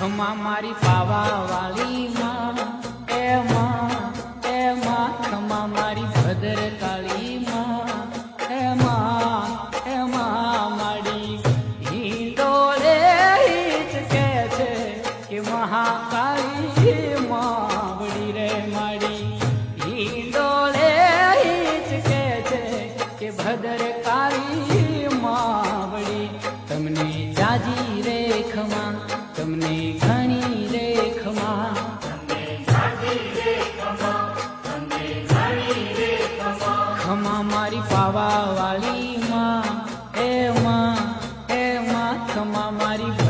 ખમા મારી પાવા વાળી માં એ માં ખમા મારી ભદર કાળી માં એ માં માડી હિંડોળે હિચકે છે કે મહાકાળી માં વળી રે માડી હિંડોળે હિચકે છે કે ભદર કાળી માં વળી તમને જાજી રે ખમા તમને ઘણી રે ખમા ખમા મારી પાવા વાળી માં એ માં ખમા મારી